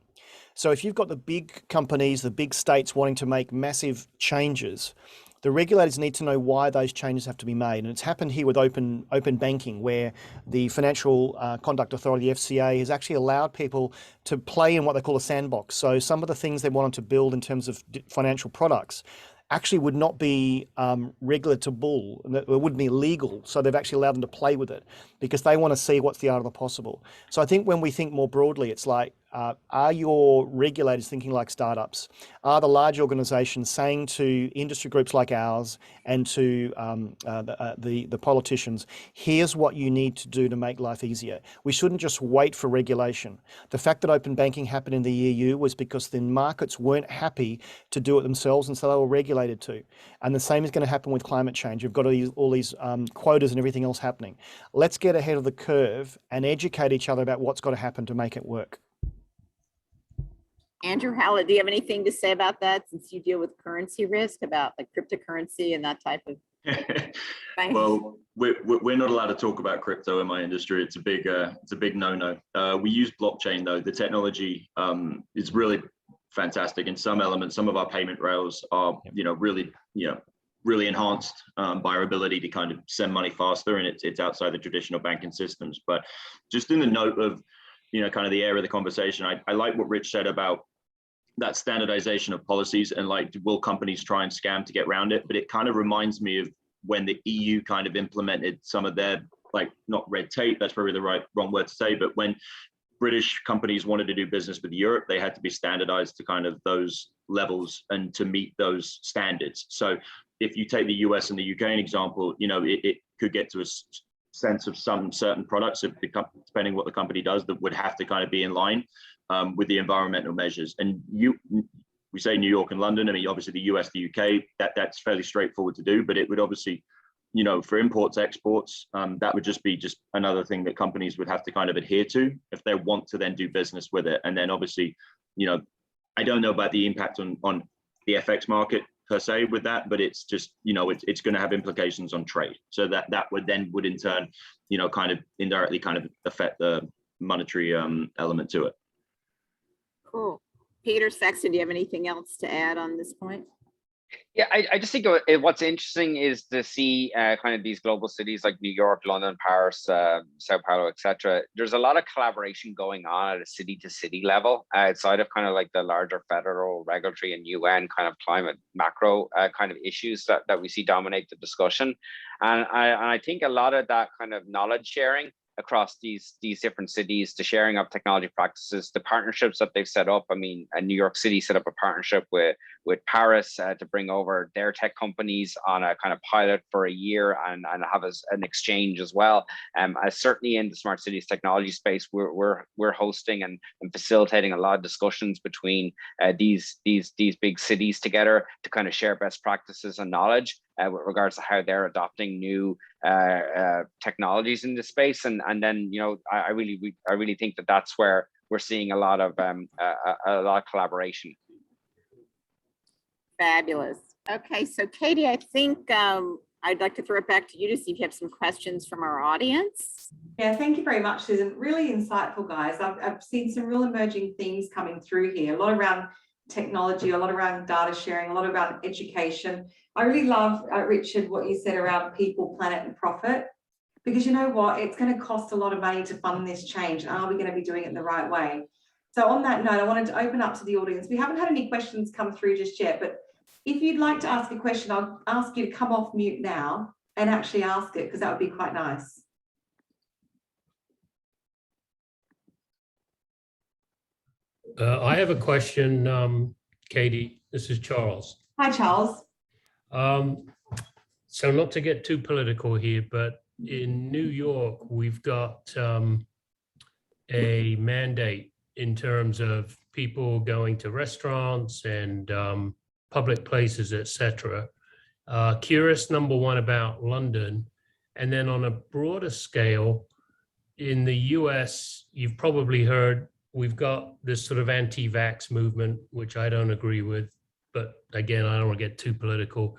S5: So if you've got the big companies, the big states wanting to make massive changes, the regulators need to know why those changes have to be made. And it's happened here with open banking, where the Financial Conduct Authority, the FCA, has actually allowed people to play in what they call a sandbox. So some of the things they wanted to build in terms of financial products actually would not be regulatable, it wouldn't be legal. So they've actually allowed them to play with it because they want to see what's the art of the possible. So I think when we think more broadly, it's like, are your regulators thinking like startups? Are the large organizations saying to industry groups like ours and to the politicians, here's what you need to do to make life easier? We shouldn't just wait for regulation. The fact that open banking happened in the EU was because the markets weren't happy to do it themselves, and so they were regulated to. And the same is going to happen with climate change. You've got all these quotas and everything else happening. Let's get ahead of the curve and educate each other about what's got to happen to make it work.
S2: Andrew Hallett, do you have anything to say about that, since you deal with currency risk, about like cryptocurrency and that type of thing?
S4: Well, we're not allowed to talk about crypto in my industry. It's a big no-no. We use blockchain though. The technology is really fantastic in some elements. Some of our payment rails are, really enhanced by our ability to kind of send money faster, and it's outside the traditional banking systems. But just in the note of, kind of the area of the conversation, I like what Rich said about that standardization of policies, and like, will companies try and scam to get around it? But it kind of reminds me of when the EU kind of implemented some of their, like, not red tape, that's probably the wrong word to say, but when British companies wanted to do business with Europe, they had to be standardized to kind of those levels and to meet those standards. So if you take the US and the UK an example, it could get to a sense of some certain products, depending what the company does, that would have to kind of be in line with the environmental measures. And we say New York and London. I mean, obviously the US, the UK, that's fairly straightforward to do, but it would obviously, for imports, exports, that would just be another thing that companies would have to kind of adhere to if they want to then do business with it. And then obviously, I don't know about the impact on the FX market per se with that, but it's just, it's going to have implications on trade. So that would in turn, kind of indirectly kind of affect the monetary element to it.
S2: Cool. Peter Sexton, do you have anything else to add on this point?
S3: Yeah, I just think what's interesting is to see kind of these global cities like New York, London, Paris, Sao Paulo, etc. There's a lot of collaboration going on at a city to city level outside of kind of like the larger federal, regulatory and UN kind of climate macro kind of issues that we see dominate the discussion. And I think a lot of that kind of knowledge sharing across these different cities, the sharing of technology practices, the partnerships that they've set up. I mean, New York City set up a partnership with Paris to bring over their tech companies on a kind of pilot for a year and have an exchange as well. Certainly in the smart cities technology space, we're hosting and facilitating a lot of discussions between these big cities together to kind of share best practices and knowledge with regards to how they're adopting new technologies in this space. And then, I really think that that's where we're seeing a lot of collaboration.
S2: Fabulous. Okay, so Katie, I think I'd like to throw it back to you to see if you have some questions from our audience.
S1: Yeah, thank you very much, Susan. Really insightful, guys. I've seen some real emerging themes coming through here, a lot around technology, a lot around data sharing, a lot around education. I really love, Richard, what you said around people, planet and profit, because you know what, it's going to cost a lot of money to fund this change. Are we going to be doing it the right way? So on that note, I wanted to open up to the audience. We haven't had any questions come through just yet, but if you'd like to ask a question, I'll ask you to come off mute now and actually ask it, because that would be quite nice.
S7: I have a question, Katie. This is Charles.
S1: Hi, Charles.
S7: So not to get too political here, but in New York, we've got a mandate in terms of people going to restaurants and public places, etc. Curious, number one, about London. And then on a broader scale, in the US, you've probably heard we've got this sort of anti-vax movement, which I don't agree with. But again, I don't want to get too political.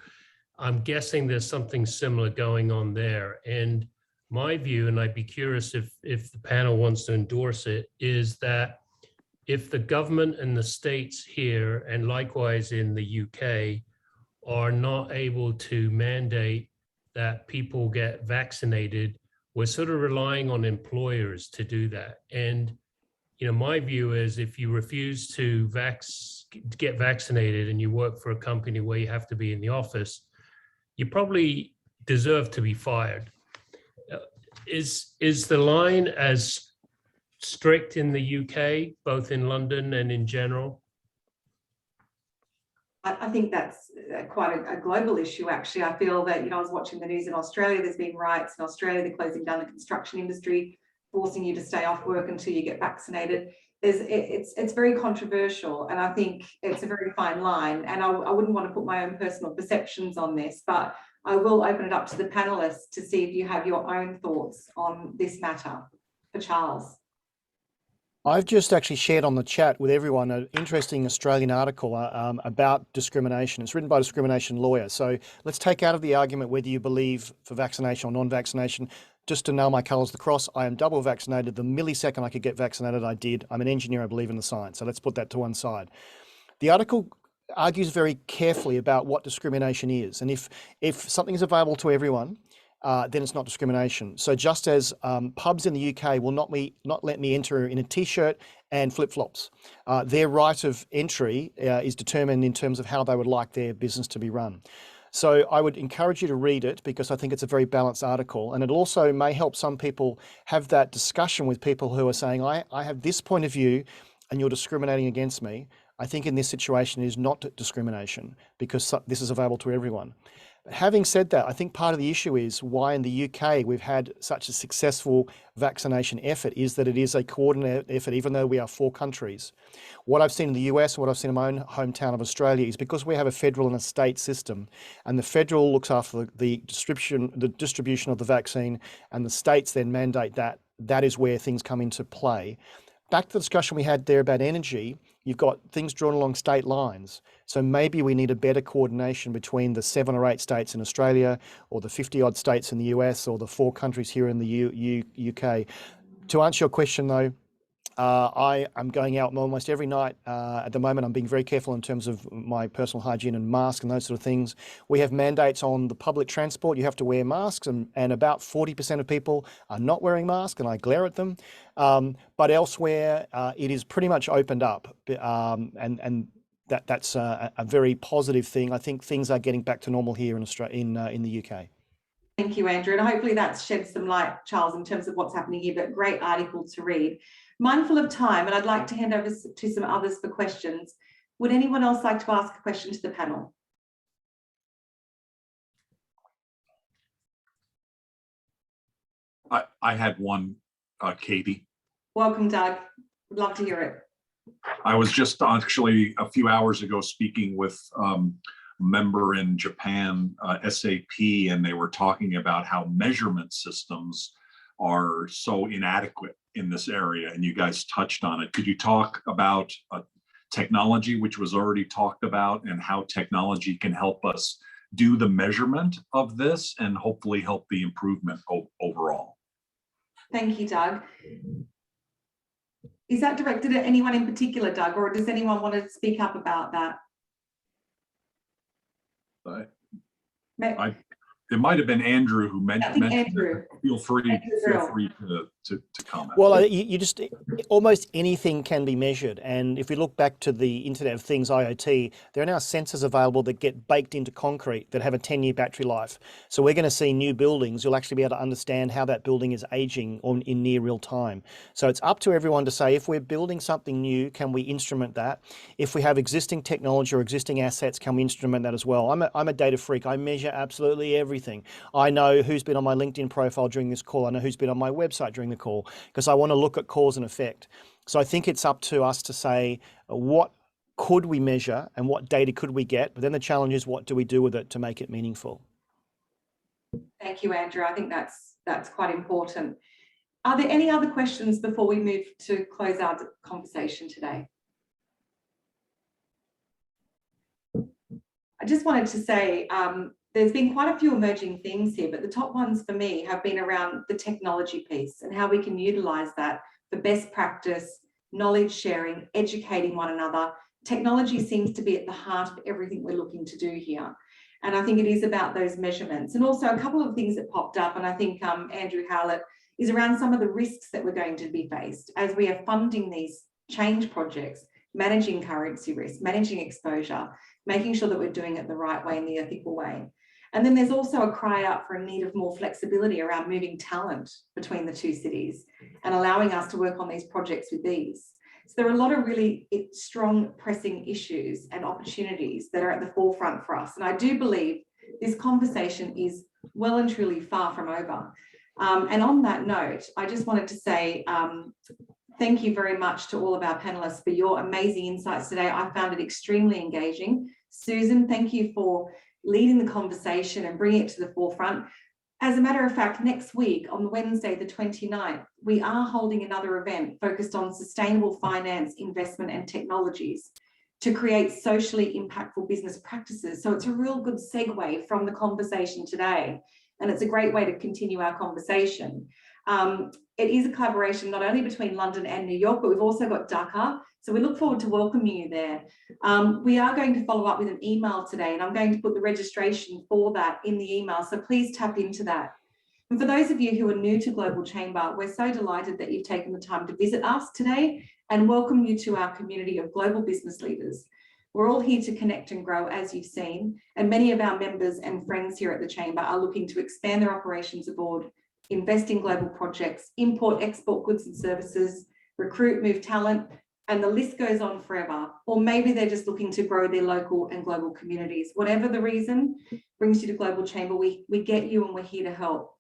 S7: I'm guessing there's something similar going on there. And my view, and I'd be curious if the panel wants to endorse it, is that if the government and the states here, and likewise in the UK, are not able to mandate that people get vaccinated, we're sort of relying on employers to do that. And you know, my view is if you refuse to get vaccinated and you work for a company where you have to be in the office, you probably deserve to be fired. Is the line as strict in the UK, both in London and in general?
S1: I think that's quite a global issue, actually. I feel that, you know, I was watching the news in Australia, there's been riots in Australia, they're closing down the construction industry, forcing you to stay off work until you get vaccinated. It's very controversial, and I think it's a very fine line, and I wouldn't want to put my own personal perceptions on this, but I will open it up to the panelists to see if you have your own thoughts on this matter. For Charles.
S5: I've just actually shared on the chat with everyone an interesting Australian article about discrimination. It's written by a discrimination lawyer. So let's take out of the argument whether you believe for vaccination or non-vaccination. Just to nail my colours to the cross, I am double vaccinated. The millisecond I could get vaccinated, I did. I'm an engineer, I believe in the science. So let's put that to one side. The article argues very carefully about what discrimination is. And if something is available to everyone, then it's not discrimination. So just as pubs in the UK will not let me enter in a t-shirt and flip-flops, their right of entry is determined in terms of how they would like their business to be run. So I would encourage you to read it because I think it's a very balanced article, and it also may help some people have that discussion with people who are saying, I have this point of view and you're discriminating against me. I think in this situation is not discrimination because this is available to everyone. Having said that, I think part of the issue is why in the UK we've had such a successful vaccination effort is that it is a coordinated effort, even though we are 4 countries. What I've seen in the US and what I've seen in my own hometown of Australia is because we have a federal and a state system, and the federal looks after the distribution of the vaccine, and the states then mandate that is where things come into play. Back to the discussion we had there about energy, you've got things drawn along state lines. So maybe we need a better coordination between the 7 or 8 states in Australia, or the 50-odd states in the US, or the 4 countries here in the UK. To answer your question though, I am going out almost every night. At the moment, I'm being very careful in terms of my personal hygiene and mask and those sort of things. We have mandates on the public transport. You have to wear masks, and about 40% of people are not wearing masks, and I glare at them. But elsewhere, it is pretty much opened up, and that's a very positive thing. I think things are getting back to normal here in Australia, in the UK.
S1: Thank you, Andrew. And hopefully that's shed some light, Charles, in terms of what's happening here, but great article to read. Mindful of time, and I'd like to hand over to some others for questions. Would anyone else like to ask a question to the panel?
S8: I had one, Katie.
S1: Welcome, Doug. Would love to hear it.
S8: I was just actually a few hours ago speaking with a member in Japan, SAP, and they were talking about how measurement systems are so inadequate in this area, and you guys touched on it. Could you talk about technology, which was already talked about, and how technology can help us do the measurement of this and hopefully help the improvement overall?
S1: Thank you, Doug. Is that directed at anyone in particular, Doug, or does anyone want to speak up about that?
S8: it might have been Andrew who mentioned
S1: Andrew.
S8: it. Feel free to comment.
S5: Well, you just almost anything can be measured. And if we look back to the Internet of Things, IoT, there are now sensors available that get baked into concrete that have a 10-year battery life. So we're going to see new buildings. You'll actually be able to understand how that building is aging in near real time. So it's up to everyone to say, if we're building something new, can we instrument that? If we have existing technology or existing assets, can we instrument that as well? I'm a data freak. I measure absolutely everything. I know who's been on my LinkedIn profile during this call. I know who's been on my website during the call, because I want to look at cause and effect. So I think it's up to us to say, what could we measure and what data could we get? But then the challenge is, what do we do with it to make it meaningful?
S1: Thank you, Andrew. I think that's quite important. Are there any other questions before we move to close our conversation today? I just wanted to say, there's been quite a few emerging themes here, but the top ones for me have been around the technology piece and how we can utilize that for best practice, knowledge sharing, educating one another. Technology seems to be at the heart of everything we're looking to do here. And I think it is about those measurements. And also a couple of things that popped up, and I think Andrew Howlett, is around some of the risks that we're going to be faced as we are funding these change projects, managing currency risk, managing exposure, making sure that we're doing it the right way and the ethical way. And then there's also a cry out for a need of more flexibility around moving talent between the two cities and allowing us to work on these projects with ease. So there are a lot of really strong pressing issues and opportunities that are at the forefront for us. And I do believe this conversation is well and truly far from over. And on that note, I just wanted to say thank you very much to all of our panelists for your amazing insights today. I found it extremely engaging. Susan, thank you for leading the conversation and bringing it to the forefront. As a matter of fact, next week on Wednesday, the 29th, we are holding another event focused on sustainable finance, investment and technologies to create socially impactful business practices. So it's a real good segue from the conversation today. And it's a great way to continue our conversation. It is a collaboration not only between London and New York, but we've also got Dhaka. So we look forward to welcoming you there. We are going to follow up with an email today, and I'm going to put the registration for that in the email. So please tap into that. And for those of you who are new to Global Chamber, we're so delighted that you've taken the time to visit us today and welcome you to our community of global business leaders. We're all here to connect and grow, as you've seen, and many of our members and friends here at the Chamber are looking to expand their operations abroad, invest in global projects, import, export goods and services, recruit, move talent, and the list goes on forever. Or maybe they're just looking to grow their local and global communities. Whatever the reason brings you to Global Chamber, we get you and we're here to help.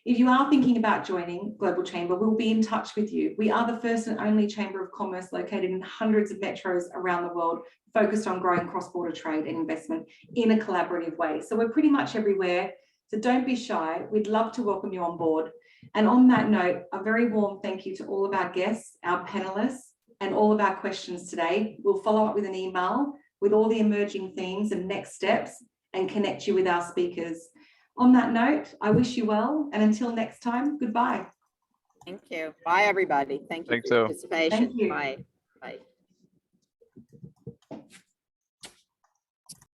S1: If you are thinking about joining Global Chamber, we'll be in touch with you. We are the first and only Chamber of Commerce located in hundreds of metros around the world, focused on growing cross-border trade and investment in a collaborative way. So we're pretty much everywhere. So don't be shy. We'd love to welcome you on board. And on that note, a very warm thank you to all of our guests, our panelists, and all of our questions today. We'll follow up with an email with all the emerging themes and next steps and connect you with our speakers. On that note, I wish you well, and until next time, goodbye.
S2: Thank you. Bye, everybody. Thank you
S6: Thanks,
S2: for your
S6: all.
S2: participation.
S1: Thank you.
S2: Bye. Bye.